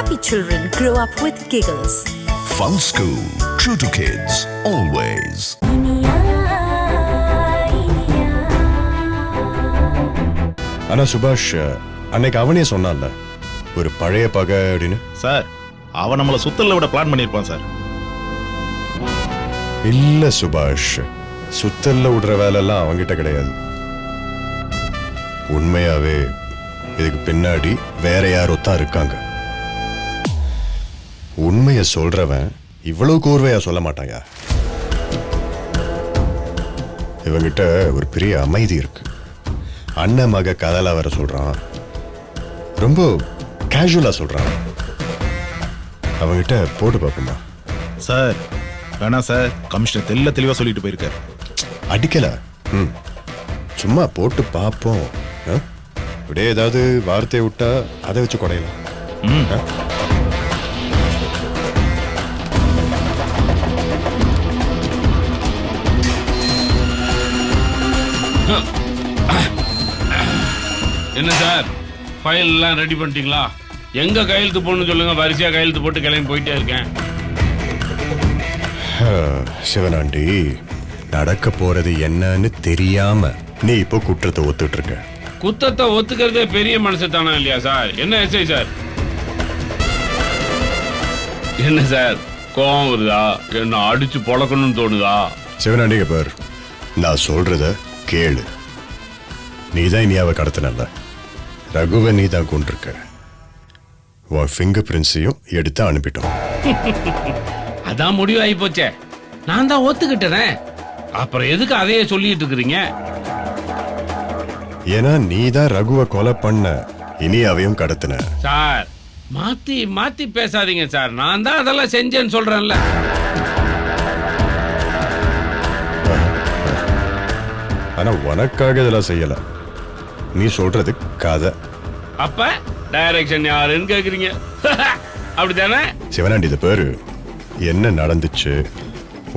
happy children grow up with giggles. Fun School, true to kids, always. ஆனா சுபாஷ் அன்னைக்கு அவனே சொன்னான்ல ஒரு பழைய பகை அப்படின்னு. சார் அவன் நம்மளை சுத்தல விட பிளான் பண்ணியிருப்பான் சார். இல்ல சுபாஷ், சுத்தல்ல விடுற வேலையெல்லாம் அவங்கிட்ட கிடையாது. உண்மையாவே இதுக்கு பின்னாடி வேற யாரோத்தான் இருக்காங்க. உண்மைய சொல்றவன் இவ்வளவு கோர்வையா சொல்ல மாட்டாயா? இவங்கிட்ட ஒரு பெரிய அமைதி இருக்கு. அண்ணன் மக கதலா வர சொல்றான், ரொம்ப கேஷுவலா சொல்றான். அவங்கிட்ட போட்டு பார்ப்போமா? சார் வேணா சார், கமிஷனர் தெல்ல தெளிவா சொல்லிட்டு போயிருக்காரு. அடிக்கல, சும்மா போட்டு பார்ப்போம். அப்படியே ஏதாவது வார்த்தையை விட்டா அதை வச்சு குறையலாம். என்ன சார், ஃபைல் எல்லாம் ரெடி பண்ணிட்டீங்களா? எங்க கையெழுத்து போடணும்னு சொல்லுங்க, வரிசையா கையெழுத்து போட்டு கிளம்பி போயிட்டே இருக்கேன். சிவனாண்டி, நடக்க போறது என்னன்னு தெரியாம நீ இப்போ குற்றத்தை ஒத்துட்டு இருக்க. குத்தத்தை ஒத்துக்கிறதே பெரிய மனசு தானா இல்லையா சார்? என்ன எஸ்ஐ சார், என்ன சார் கோவம் வருதா? என்ன அடிச்சு பொழக்கணும்னு தோணுதா? சிவனாண்டிங்க பார், நான் சொல்றத கேளு. நீதான் இனியாவை கடத்தினல்ல, ரகுவை நீ தான் கொண்டிருக்க. உன் ஃபிங்கர் பிரிண்ட்ஸையும் எடுத்து அனுப்பிட்டோம். அதான் முடிவாகி போச்சே, நான் தான் ஒத்துக்கிட்டேன். அப்புறம் எதுக்கு அதையே சொல்லிட்டு இருக்கிறீங்க? ஏன்னா நீ தான் ரகுவை கொலை பண்ண, இனியாவையும் கடத்தின. சார் மாத்தி மாத்தி பேசாதீங்க சார், நான் தான் அதெல்லாம் செஞ்சேன்னு சொல்றேன்ல. ஆனா உனக்காக இதெல்லாம் செய்யல, நீ சொல்றது கதை. அப்ப டைரக்ஷன் யாருன்னு கேக்குறீங்க? அப்படித்தானே சிவனாண்டி, இது பேரு என்ன நடந்துச்சு,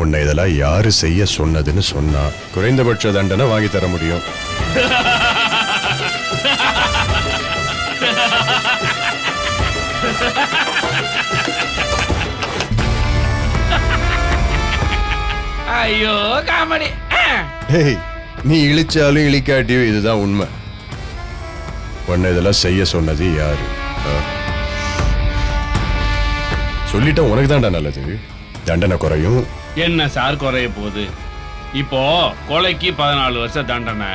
உன்னை இதெல்லாம் யாரு செய்ய சொன்னதுன்னு சொன்னா குறைந்தபட்ச தண்டனை வாங்கி தர முடியும். ஐயோ காமெடி. நீ இழிச்சாலும் இழிக்காட்டியும் இதுதான் உண்மை. உன்னை இதெல்லாம் செய்ய சொன்னது யாரு? சொல்லிட்ட உனக்கு தான்டா நல்லது, தண்டனை குறையும். என்ன சார் குறைய போகுது? இப்போ கொலைக்கு 14 வருஷம் தண்டனை,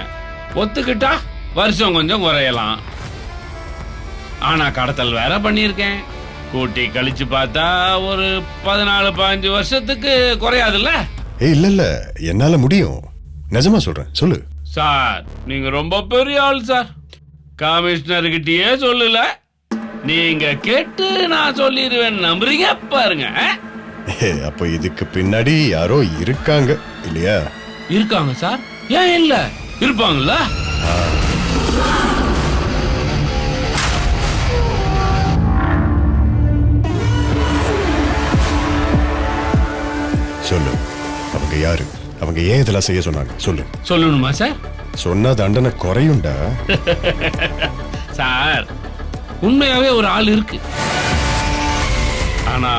ஒத்துக்கிட்டா வருஷம் கொஞ்சம் குறையலாம். ஆனா கடத்தல் வேற பண்ணியிருக்கேன், கூட்டி கழிச்சு பார்த்தா ஒரு 14-15 வருஷத்துக்கு குறையாதுல்ல? இல்ல இல்ல, என்னால முடியும், நிஜமா சொல்றேன், சொல்லு. சார் நீங்க ரொம்ப பெரிய ஆள் சார், கமிஷனர் கிட்டயே சொல்லல, நீங்க கேட்டு நான் சொல்லிடுவேன், நம்புறீங்க பாருங்க. அப்ப இதுக்கு பின்னாடி யாரோ இருக்காங்க இல்லையா? இருக்காங்க சார், ஏன் இல்ல, இருப்பாங்கல்ல. சொல்லு, அவங்க யாரு? அவங்க ஏன் இதெல்லாம் செய்ய சொன்னாங்க? சொல்லு. சொல்லணுமா சார்? சொன்னா தண்டனை குறையும்டா. சார் உண்மையாவே ஒரு ஆள் இருக்கு, ஆனா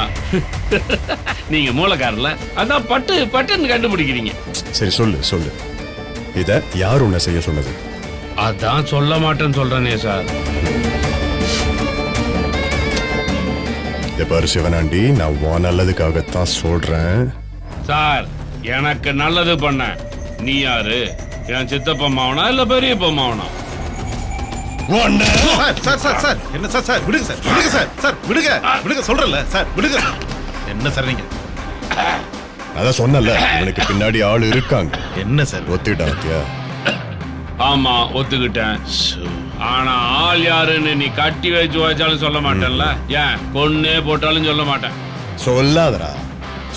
நீங்க மூலக்காரல, அதான் பட்டுன்னு கண்டுபிடிக்கிறீங்க. சரி சொல்லு சொல்லு, இத யார் உன்னை செய்ய சொன்னது? அதான் சொல்ல மாட்டேன்னு சொல்றேனே சார். பாரு சிவனாண்டி, நான் உன் நல்லதுக்காகத்தான் சொல்றேன். சார் எனக்கு நல்லது பண்ண நீ யாரு? என் சித்தப்பா மாவனா இல்ல பெரியப்பா மாவனா? சார் சார் சார், என்ன சார் சார், விடுங்க சார், விடுங்க சார், சார் விடுங்க, விடுங்க சொல்றல சார், விடுங்க. என்ன சார் நீங்க? அதான் சொன்னல, இவனுக்கு பின்னாடி ஆள் இருக்காங்க. என்ன சார் ஒத்துக்கிட்டாத்தியா? ஆமா ஒத்துக்கிட்டேன். ஆனா ஆள் யாருன்னு நீ கட்டி வச்சு வச்சாலும் சொல்ல மாட்டேன்ல, ஏன் கொன்னே போட்டாலும் சொல்ல மாட்டேன். சொல்லாதடா,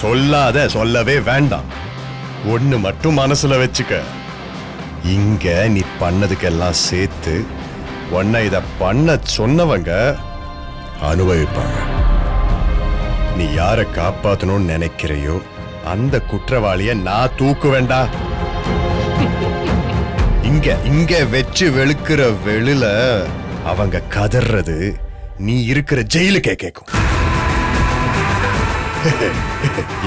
சொல்லாத, சொல்லவே வேண்டாம். ஒண்ணு மட்டும் மனசுல வச்சுக்க, இங்க நீ பண்ணதுக்கெல்லாம் சேர்த்து உன்னை இத பண்ண சொன்னவங்க அனுபவிப்பாங்க. நீ யாரை காப்பாத்தணும்னு நினைக்கிறையோ அந்த குற்றவாளிய நான் தூக்கு வேண்டா. இங்க இங்க வச்சு வெளுக்கிற வெளில அவங்க கதறது நீ இருக்கிற ஜெயிலுக்கே கேட்கும்.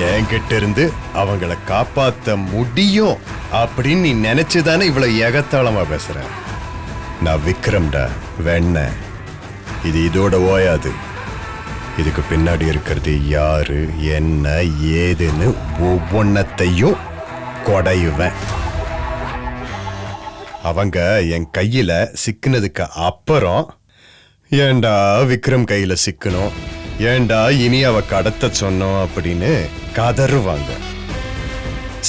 என்கிட்ட இருந்து அவங்கள காப்பாத்த முடியும் அப்படின்னு நீ நினைச்சுதானே இவ்வளவு ஏகத்தாளமா பேசுற. நான் விக்ரம்டா, வெண்ண. இது இதோட ஓயாது. இதுக்கு பின்னாடி இருக்கிறது யாரு, என்ன, ஏதுன்னு ஒவ்வொன்னத்தையும் கொடையுவேன். அவங்க என் கையில சிக்கினதுக்கு அப்புறம் ஏண்டா விக்ரம் கையில சிக்கணும், ஏண்டா இனி அவ கடத்த சொன்னோம் அப்படின்னு கதறுவாங்க.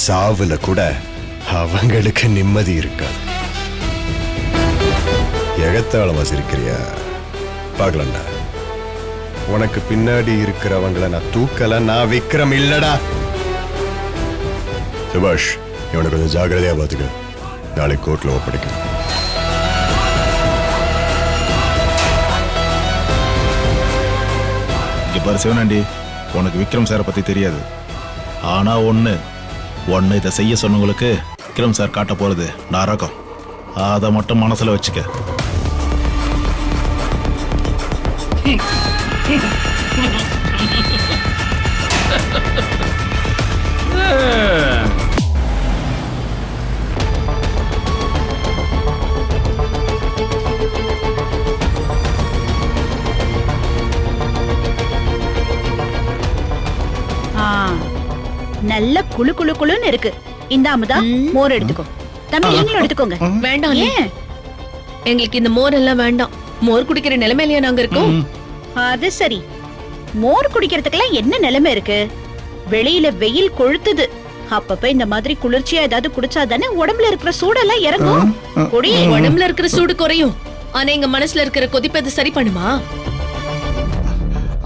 சாவுல கூட அவங்களுக்கு நிம்மதி இருக்காது. எகத்தாளமா சிரிக்கிறியா? பார்க்கலண்டா. உனக்கு பின்னாடி இருக்கிறவங்கள நான் தூக்கல. நான் விக்ரம் இல்லடா. சுபாஷ், இவனை கொஞ்சம் ஜாக்கிரதையா பார்த்துக்க. நாளைக்கு கோர்ட்ல ஒப்படைக்கணும். பாரு சிவனாண்டி, உனக்கு விக்ரம் சாரை பத்தி தெரியாது. ஆனா ஒண்ணு இதை செய்ய சொன்னவங்களுக்கு விக்ரம் சார் காட்ட போறது நரகம். அதை மட்டும் மனசுல வச்சுக்க. நல்ல குளு குளு குளுன்னு இருக்கு. இந்த அமுதா மோர் எடுத்துக்கோ. தம்பி நீங்களும் எடுத்துக்கோங்க. வேண்டாம். ஏன்? எங்களுக்கு இந்த மோர் எல்லாம் வேண்டாம். மோர் குடிக்கிற நிலைமையிலயா நாங்க இருக்கோம்? அது சரி. மோர் குடிக்கிறதுக்கெல்லாம் என்ன நிலைமை இருக்கு? வெளியில வெயில் கொளுத்துது. அப்பப்ப இந்த மாதிரி குளிர்ச்சியா ஏதாவது குடிச்சாதானே உடம்புல இருக்கிற சூடெல்லாம் இறங்கும். குடி. உடம்புல இருக்கிற சூடு குறையும், ஆனா எங்க மனசுல இருக்கிற கொதிப்பது சரி பண்ணுமா?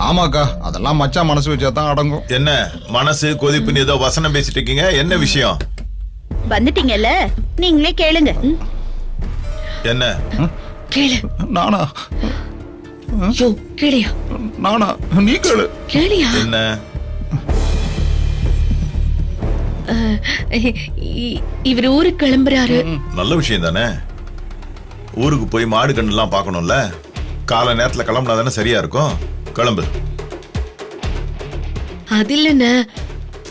ஆமாக்கா, அதெல்லாம் மச்சான் மனசு வச்சாதான் அடங்கும். என்ன மனசு கொதிப்புன்னு ஏதோ வசனம் பேசிட்டு இருக்கீங்க? என்ன விஷயம்? வந்துட்டீங்கல்ல, நீங்களே கேளுங்க. என்ன? கேளு. நானா? யோ, கேளியா? நானா? நீ கேளு. கேளியா? என்ன? இவர் ஊருக்கு கிளம்புறாரு. நல்ல விஷயம் தானே. ஊருக்கு போய் மாடு கண்டுலாம் பார்க்கணும்ல. கால நேரத்துல கிளம்புனா தானே சரியா இருக்கும். கிளம்பு. அது இல்லன்னு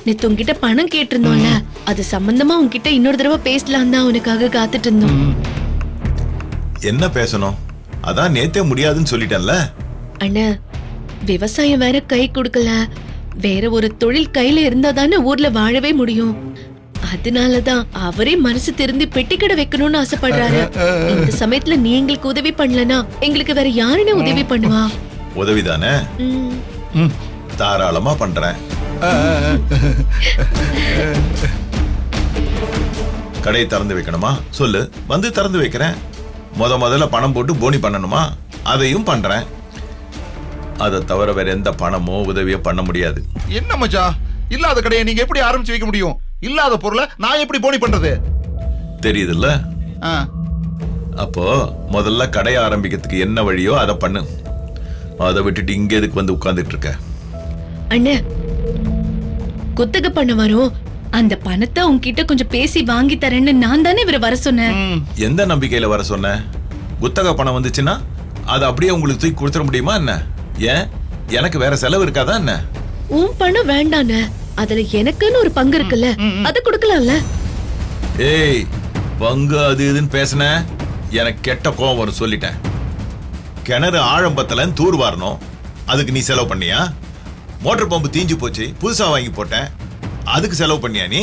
நேத்து உன்கிட்ட பணம் கேட்டிருந்தோம்ல, அது சம்பந்தமா உன்கிட்ட இன்னொரு தடவை பேசலாம் தான் உனக்காக காத்துட்டு இருந்தோம். என்ன பேசணும்? அதான் நேத்தே முடியாதுன்னு சொல்லிட்டேன்ல. அண்ணா, விவசாயம் வேற கை கொடுக்கல. வேற ஒரு தொழில் கையில இருந்தா தானே ஊர்ல வாழவே முடியும். அதனாலதான் அவரே மனசு திருந்தி பெட்டிக்கடை வைக்கணும்னு ஆசைப்படுறாரு. இந்த சமயத்துல நீ எங்களுக்கு உதவி பண்ணலனா எங்களுக்கு வேற யாருன்னு உதவி பண்ணுவா? உதவிதானே, தாராளமா பண்றேன். கடை திறந்து வைக்கணுமா சொல்லு, வந்து திறந்து வைக்கிறேன். முதல்ல பணம் போட்டு போனி பண்ணணுமா, அதையும் பண்றேன். அதை தவிர வேற எந்த பணமோ உதவியோ பண்ண முடியாது. என்ன மச்சான், இல்லாத கடையை நீங்க எப்படி ஆரம்பிச்சு வைக்க முடியும்? இல்லாத பொருளை நான் எப்படி போனி பண்றது? தெரியுதுல்ல? அப்போ முதல்ல கடையை ஆரம்பிக்கிறதுக்கு என்ன வழியோ அதை பண்ணு. அதை விட்டுட்டு இங்க எதுக்கு வந்து உட்கார்ந்துட்டு இருக்க? அண்ணே, குத்தகை பண்ண வரும். அந்த பணத்தை உன்கிட்ட கொஞ்சம் பேசி வாங்கி தரேன்னு நான் தானே இவரை வர சொன்னேன். எந்த நம்பிக்கையில வர சொன்ன? குத்தகை பணம் வந்துச்சுன்னா அதை அப்படியே உங்களுக்கு தூக்கி கொடுத்துட முடியுமா என்ன? ஏன், எனக்கு வேற செலவு இருக்காதா என்ன? உன் பணம் வேண்டானே, அதுல எனக்குன்னு ஒரு பங்கு இருக்குல்ல, அதை கொடுக்கலாம்ல. ஏய், பங்கு அது இதுன்னு பேசின எனக்கு கெட்ட கோவம் வரும், சொல்லிட்டேன். கிணறு ஆழம் பத்தலன்னு தூர் வாரணும், அதுக்கு நீ செலவு பண்ணியா? மோட்டர் பம்பு தீஞ்சு போச்சு, புதுசா வாங்கி போட்டேன், அதுக்கு செலவு பண்ணியா? நீ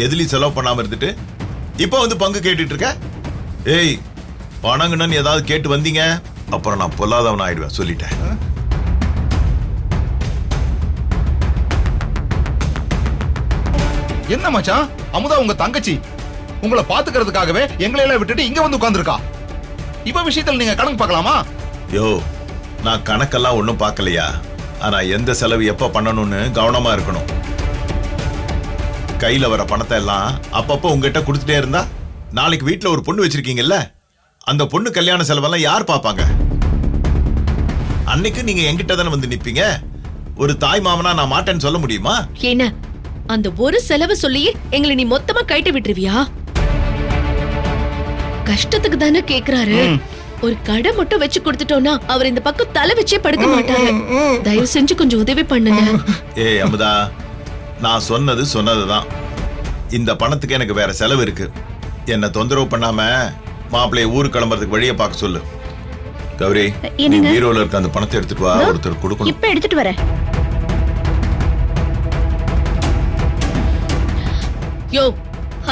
எதுலயும் செலவு பண்ணாம இருந்துட்டு இப்ப வந்து பங்கு கேட்டுட்டு இருக்க? ஏய், பணங்கன்னு ஏதாவது கேட்டு வந்தீங்க அப்புறம் நான் பொல்லாதவன் ஆயிடுவேன், சொல்லிட்டேன். என்ன மச்சான், அமுதா உங்க தங்கச்சி உங்களை பாத்துக்கிறதுக்காகவே எங்களை எல்லாம் விட்டுட்டு இங்க வந்து உட்கார்ந்துருக்கா. இவ விஷயத்துல நீங்க கணக்கு பார்க்கலாமா? யோ, நான் கணக்கெல்லாம் ஒன்னும் பார்க்கலையா. ஆனா எந்த செலவு எப்ப பண்ணணும்னு கவனமா இருக்கணும். கையில வர பணத்தை எல்லாம் அப்பப்போ உங்ககிட்ட கொடுத்துட்டே இருந்தா நாளைக்கு வீட்டுல ஒரு பொண்ணு வச்சிருக்கீங்கல்ல, அந்த பொண்ணு கல்யாண செலவெல்லாம் யார் பாப்பாங்க? அன்னைக்கு நீங்க என்கிட்ட தானே வந்து நிப்பீங்க. ஒரு தாய் மாமனா நான் மாட்டேன்னு சொல்ல முடியுமா? என்ன, அந்த ஒரு செலவு சொல்லி எங்களை நீ மொத்தமா கைட்டு விட்டுருவியா? கஷ்டத்துக்கு தானே கேக்குறாரு. ஒரு கடை மட்டும் வச்சு கொடுத்துட்டோம்னா அவர் இந்த பக்கம் தலை வச்சே படுக்க மாட்டாரு. தயவு செஞ்சு கொஞ்சம் உதவி பண்ணுங்க. ஏய் அமுதா, நான் சொன்னதுதான். இந்த பணத்துக்கு எனக்கு வேற செலவு இருக்கு. என்ன தொந்தரவு பண்ணாம மாப்பிள்ளைய ஊருக்கு கிளம்புறதுக்கு வழியை பார்க்க சொல்லு. கௌரி, நீ என்னங்க? பீரோல இருக்க அந்த பணத்தை எடுத்துட்டு வா, ஒருத்தர் கொடுக்கணும். இப்ப எடுத்துட்டு வரேன். யோ,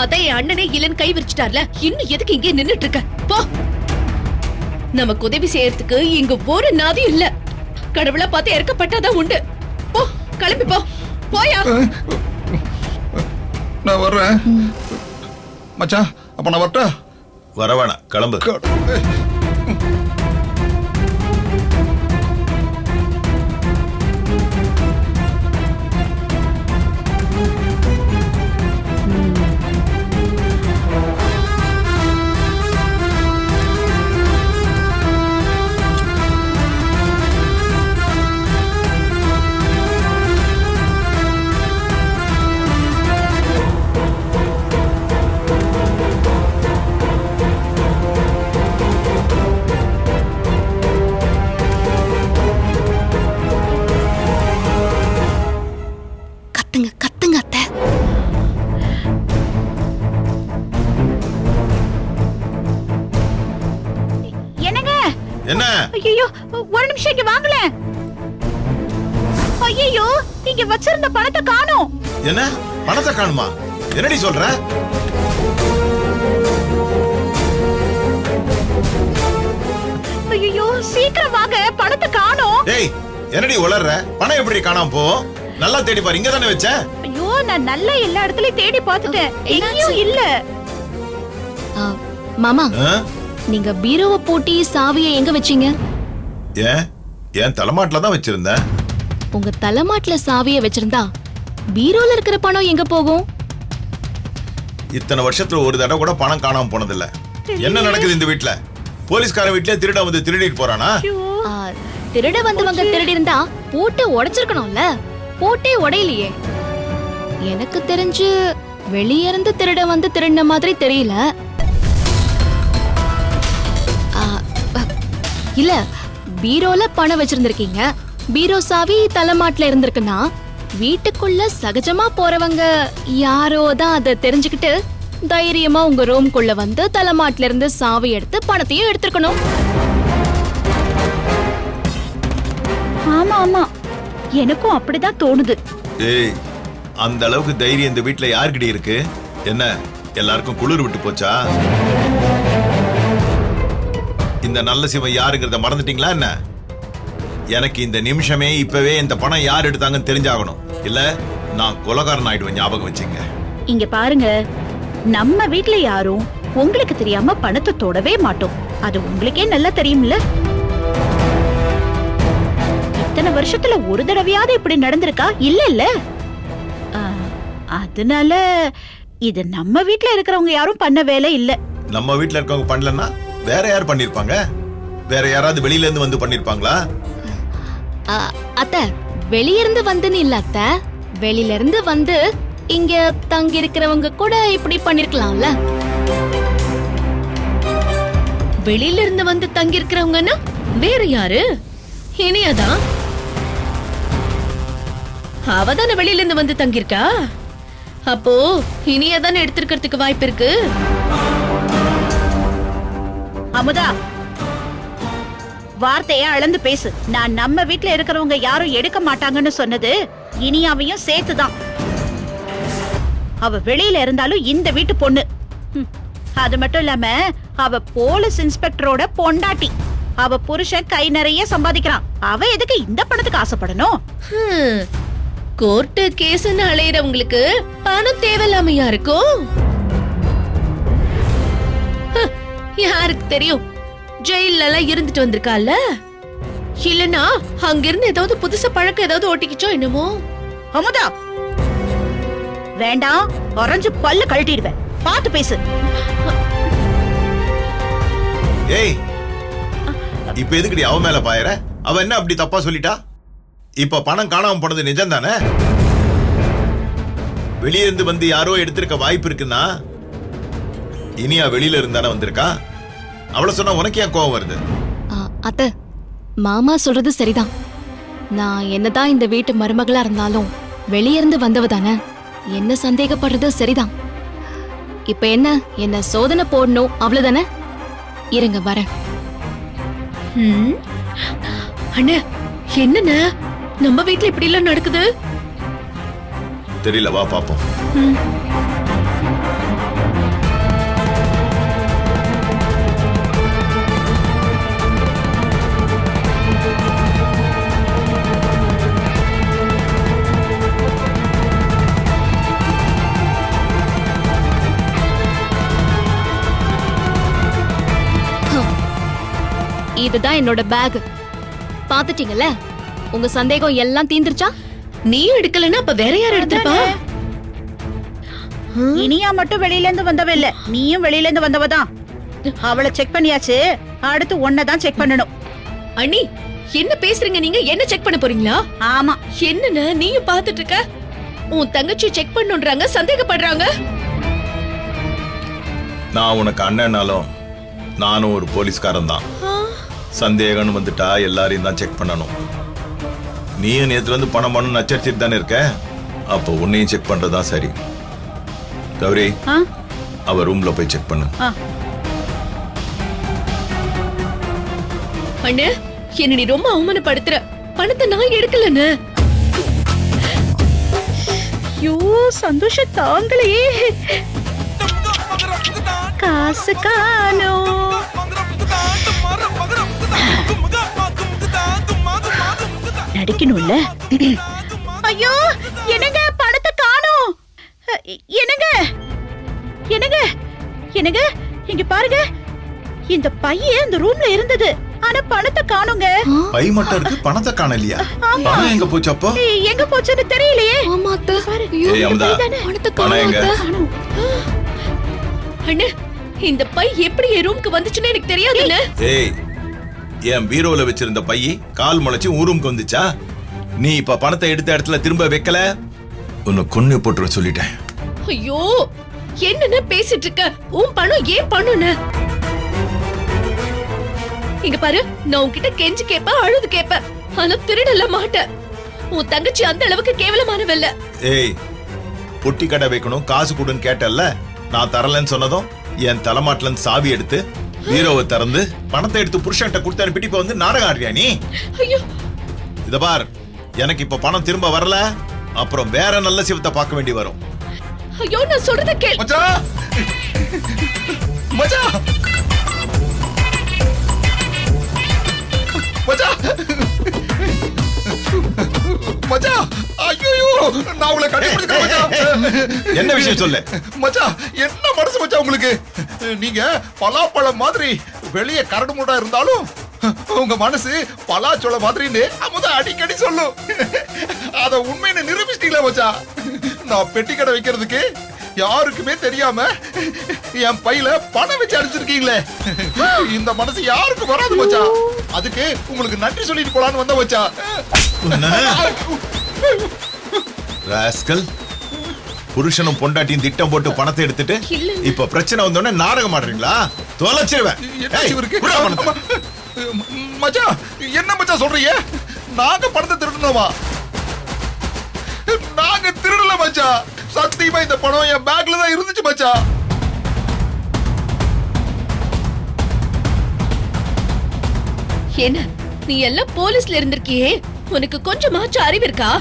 அதான் என் அண்ணனே இல்லன்னு கை விரிச்சிட்டார்ல, இன்னும் எதுக்கு இங்கே நின்னுட்டு இருக்க? போ. நமக்கு உதவி செய்யறதுக்கு இங்க ஒரு நாதியும் இல்ல. கடவுளா பார்த்து இறக்கப்பட்டாதான் உண்டு. போ, கிளம்பி போ. போயா. நான் வர்றேன் மச்சான். அப்ப நான் வரட்டா? வர வேணாம், கிளம்பு. கத்துங்க கத்துங்க அத்தை. என்னங்க? என்ன? ஐயோ, ஒரு நிமிஷம் இங்க வாங்களேன். ஐயோ, இங்க வச்சிருந்த பணத்தை காணோம். என்ன பணத்தை காணுமா? என்னடி சொல்ற? ஐயோ, சீக்கிரம் வாங்க, பணத்தை காணோம். டேய், என்னடி உளர்ற? பணம் எப்படி காணாம போ? நல்லா தேடி பாரு, இங்க தானே வச்ச. ஐயோ, நான் நல்லா எல்லா இடத்துலயும் தேடி பார்த்துட்டேன், எங்கேயும் இல்ல. மாமா, ஆ? நீங்க பீரோவை பூட்டி சாவியை எங்க வச்சீங்க? ஏன் தலைமாட்டில தான் வச்சிருந்தேன். உங்க தலைமாட்டுல சாவியை வச்சிருந்தா பீரோல இருக்கிற பணம் எங்க போகும்? இத்தனை வருஷத்துல ஒரு தடவை கூட பணம் காணாம போனதில்ல. என்ன நடக்குது இந்த வீட்ல? போலீஸ்கார வீட்ல திருட வந்து திருடிட்டு போறானா? ஆ, திருட வந்தவங்க திருடி இருந்தா பூட்டு உடைச்சிருக்கணும்ல. பூட்டே உடையலையே. எனக்கு தெரிஞ்சு வெளிய இருந்து திருட வந்து திருடின மாதிரி தெரியல. இல்ல, பீரோல பணம் வச்சிருந்திருக்கீங்க, பீரோ சாவி தலைமாட்டுல இருந்திருக்குன்னா வீட்டுக்குள்ள சகஜமா போறவங்க யாரோ தான் அதை தெரிஞ்சுக்கிட்டு தைரியமா உங்க ரூம்குள்ள வந்து தலைமாட்டுல இருந்து சாவி எடுத்து பணத்தையும் எடுத்திருக்கணும். ஆமா ஆமா, எனக்கும் அப்படிதான் தோணுது. ஏய், அந்த அளவுக்கு தைரியம் இந்த வீட்ல யாருக்கிட்ட இருக்கு? என்ன எல்லாருக்கும் குளிர் விட்டு போச்சா? இந்த நல்ல சிவன் யாருங்கிறத மறந்துட்டீங்களா என்ன? எனக்கு இந்த நிமிஷமே இப்பவே இந்த பணம் யார் எடுத்தாங்கன்னு தெரிஞ்சாகணும். இல்ல நான் கொலைகாரன் ஆயிடுவேன், ஞாபகம் வச்சுங்க. இங்க பாருங்க, நம்ம வீட்ல யாரும் உங்களுக்கு தெரியாம பணத்தை தொடவே மாட்டோம். அது உங்களுக்கே நல்லா தெரியும்ல. இத்தனை வருஷத்துல ஒரு தடவையாவது இப்படி நடந்திருக்கா? இல்ல இல்ல. அதனால இது நம்ம வீட்ல இருக்கிறவங்க யாரும் பண்ண வேலை இல்ல. நம்ம வீட்ல இருக்கவங்க பண்ணலன்னா வேற யார் பண்ணிருப்பாங்க? வேற யாராவது வெளியில இருந்து வந்து பண்ணிருப்பாங்களா? அத்த, வெளியிருந்து வந்துன்னு இல்ல அத்த, வெளியில இருந்து வந்து இங்க தங்கி இருக்கிறவங்க கூட இப்படி பண்ணிருக்கலாம்ல. வெளியில இருந்து வந்து தங்கி இருக்கிறவங்கன்னா வேற யாரு? இனியாதான். அவதானே வெளியில இருந்து வந்து தங்கியிருக்கா. அப்போ இனியாதானே எடுத்திருக்கிறதுக்கு வாய்ப்பு இருக்கு. அமுதா, வார்த்தைய அளந்து பேசு. நான் நம்ம வீட்ல இருக்கிறவங்க யாரும் எடுக்க மாட்டாங்கன்னு சொன்னது இனியாவையும் சேர்த்துதான். அவ வெளியில இருந்தாலும் இந்த வீட்டு பொண்ணு. அது மட்டும் இல்லாம அவ போலீஸ் இன்ஸ்பெக்டரோட பொண்டாட்டி. அவ புருஷன் கை நிறைய சம்பாதிக்கிறான். அவ எதுக்கு இந்த பணத்துக்கு ஆசைப்படணும்? கோர்ட்டு கேஸ்ன்னு அலையிறவங்களுக்கு பணம் தேவையில்லாமையா இருக்கும். யாருக்கு தெரியும், ஜெயில எல்லாம் இருந்துட்டு வந்திருக்கால. இல்லனா அங்கிருந்து ஏதாவது புதுசா பழக்கம் ஏதாவது ஓட்டிக்கிச்சோ என்னமோ. அமுதா, வேண்டாம், orange பல்ல கழட்டிடுவேன். பாத்து பேசு. ஏய், இப்ப எதுக்குடி அவ மேல பாயற? அவ என்ன அப்படி தப்பா சொல்லிட்டா? இப்ப பணம் காணாம போனது நிஜம் தானே? வெளியே இருந்து வந்து யாரோ எடுத்திருக்க வாய்ப்பு இருக்குன்னா இனியா வெளியில இருந்தானே வந்திருக்கா. அவளை சொன்னா உனக்கு ஏன் கோவம் வருது? அத்தை, மாமா சொல்றது சரிதான். நான் என்னதான் இந்த வீட்டு மருமகளா இருந்தாலும் வெளியிருந்து வந்தவ தானே. என்ன சந்தேகப்படுறது சரிதான். இப்ப என்ன சோதனை போடணும் அவ்வளவுதானே. இருங்க வரேன். அண்ணே, என்னண்ணே நம்ம வீட்ல இப்படி எல்லாம் நடக்குது? தெரியல, வா பாப்போம். இதுதான் என்னோட பேக். பாத்துட்டீங்கல்ல, உங்க சந்தேகம் எல்லாம் தீந்துருச்சா? நீ எடுக்கலன்னா அப்ப வேற யார் எடுத்திருப்பா? இனியா மட்டும் வெளியில இருந்து வந்தவ இல்ல, நீயும் வெளியில இருந்து வந்தவதான். அவளை செக் பண்ணியாச்சு, அடுத்து ஒன்னதான் செக் பண்ணணும். அண்ணி, என்ன பேசுறீங்க நீங்க? என்ன செக் பண்ண போறீங்களா? ஆமா. என்னன்னு நீயும் பாத்துட்டு இருக்க? உன் தங்கச்சி செக் பண்ணுன்றாங்க, சந்தேகப்படுறாங்க. நான் உனக்கு அண்ணனாலும் நானும் ஒரு போலீஸ்காரன் தான். சந்தேகம்னு வந்துட்டா எல்லாரையும் தான் செக் பண்ணணும். நீயும் நேத்துல இருந்து பணம் பண்ணு நச்சரிச்சிட்டு தானே இருக்க. அப்போ உன்னையும் செக் பண்றதா சரி. கௌரி, அவ ரூம்ல போய் செக் பண்ணு. அண்ணே, என்ன நீ ரொம்ப அவமானப்படுத்துற. பணத்தை நான் எடுக்கலன்னு. ஐயோ, சந்தோஷம் தாங்களையே. காசு காணோம். நடிக்கணும்ல. ஐயோ, என்னங்க பணத்தை காணோம். என்னங்க என்னங்க என்னங்க இங்க பாருங்க, இந்த பையன் இந்த ரூம்ல இருந்தது, ஆனா பணத்தை காணோங்க. பை மட்டும் இருக்கு, பணத்தை காணலையா? பணம் எங்க போச்சு? அப்போ எங்க போச்சுன்னு தெரியலையே. ஆமா அத்தை. ஏய் அமுதா, பணத்தை பணம் எங்க? அண்ணே, இந்த பை எப்படி என் ரூமுக்கு வந்துச்சுன்னு எனக்கு தெரியாதுன்னு. ஏய், என் பீரோல வச்சிருந்த பைய கால் முளைச்சு ஊருக்கு வந்துச்சா? நீ இப்ப பணத்தை எடுத்த இடத்துல திரும்ப வைக்கல, உன்னை கொன்னு போட்டுற சொல்லிட்டேன். ஐயோ, என்னன்னு பேசிட்டு இருக்க? உன் பணம் ஏன் பண்ணுன? இங்க பாரு, நான் உன்கிட்ட கெஞ்சி கேப்ப, அழுது கேப்ப, ஆனா திருடல மாட்டேன். உன் தங்கச்சி அந்த அளவுக்கு கேவலமானவல்ல. ஏய், பொட்டி கடை வைக்கணும், காசு கொடுன்னு கேட்டல்ல, நான் தரலன்னு சொன்னதும் என் தலைமாட்டுல இருந்து சாவி எடுத்து பீரோவை திறந்து பணத்தை எடுத்து புருஷன்ட்ட கொடுத்து அனுப்பிட்டு இப்ப வந்து நாடகம் ஆடுறியா நீ? ஐயோ, இத பார், எனக்கு இப்ப பணம் திரும்ப வரல, அப்புறம் வேற நல்ல சிவத்தை பார்க்க வேண்டி வரும். ஐயோ, நான் சொல்றத கேள். மச்சான், மச்சான், மச்சான், மச்சான், ஐயோ, நான் உங்களை கண்டுபிடிச்சேன் மச்சான். என்ன விஷயம் சொல்லு மச்சான். என்ன மனசு மச்சான் உங்களுக்கு? நீங்க பலாப்பழம் மாதிரி வெளியே கரடு முரடா இருந்தாலும் உங்க மனசு பலாச்சோளம் மாதிரின்னு அமுதா அடிக்கடி சொல்லும். அத உண்மைன்னு நிரூபிச்சிட்டீங்களா மச்சான்? நான் பெட்டி கடை வைக்கிறதுக்கு யாருக்குமே தெரியாம என் பையில பணம் வச்சு அடிச்சிருக்கீங்களே, இந்த மனசு யாருக்கும் வராது மச்சான். அதுக்கு உங்களுக்கு நன்றி சொல்லிட்டு போலான்னு வந்த மச்சான். ராஸ்கல், புருஷனும் பொண்டாட்டியும் திட்டம் போட்டு பணத்தை எடுத்துட்டு இப்ப பிரச்சனை வந்தோடனே நாடகம் ஆடுறீங்களா? தொலைச்சிருவேன். மச்சான், என்ன மச்சான் சொல்றீங்க? நாங்க பணத்தை திருடணுமா? நாங்க திருடல மச்சான். சத்தியமா இந்த பணம் என் பேக்ல தான் இருந்துச்சு மச்சான். என்ன, நீ எல்லாம் போலீஸ்ல இருந்திருக்கியே, உனக்கு கொஞ்சமாச்சும் அறிவு இருக்கா?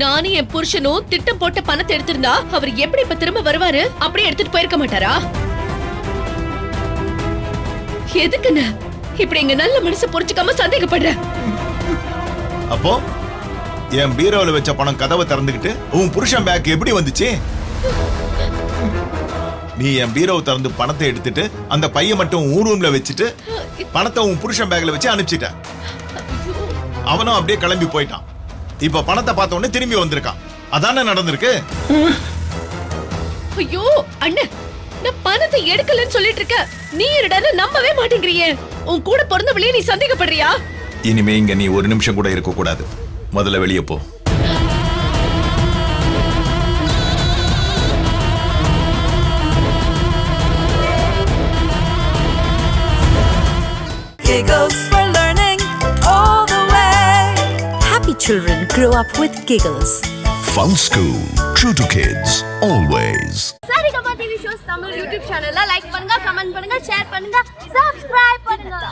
நானும் என் புருஷனும் திட்டம் போட்ட பணத்தை எடுத்திருந்தா அவர் எப்படி இப்ப திரும்ப வருவாரு? அப்படியே எடுத்துட்டு போயிருக்க மாட்டாரா? எதுக்குன்னு இப்படி எங்க நல்ல மனசை புரிச்சுக்காம சந்தேகப்படுற? அப்போ என் பீரோல வச்ச பணம் கதவை திறந்துகிட்டு உன் புருஷன் பேக் எப்படி வந்துச்சு? நீ என் பீரோவை திறந்து பணத்தை எடுத்துட்டு அந்த பைய மட்டும் உன் ரூம்ல வச்சுட்டு பணத்தை உன் புருஷன் பேக்ல வச்சு அனுப்பிச்சிட்ட. அவனும் அப்படியே கிளம்பி போயிட்டான். இப்ப பணத்தை பார்த்த உடனே திரும்பி வந்திருக்கான். அதானே நடந்திருக்கு? ஐயோ அண்ணன், நான் பணத்தை எடுக்கலன்னு சொல்லிட்டு இருக்க, நீ என்னடா நம்பவே மாட்டேங்கிறியே. உன் கூட பிறந்தவளையே நீ சந்தேகப்படுறியா? இனிமே இங்க நீ ஒரு நிமிஷம் கூட இருக்க கூடாது. முதல்ல வெளியே போ. Giggles, we're learning all the way. Happy children grow up with giggles. Fun School. True to kids. Always. Saregama TV shows Tamil YouTube சேனல்ல லைக் பண்ணுங்க, கமெண்ட் பண்ணுங்க, ஷேர் பண்ணுங்க, சப்ஸ்கிரைப் பண்ணுங்க.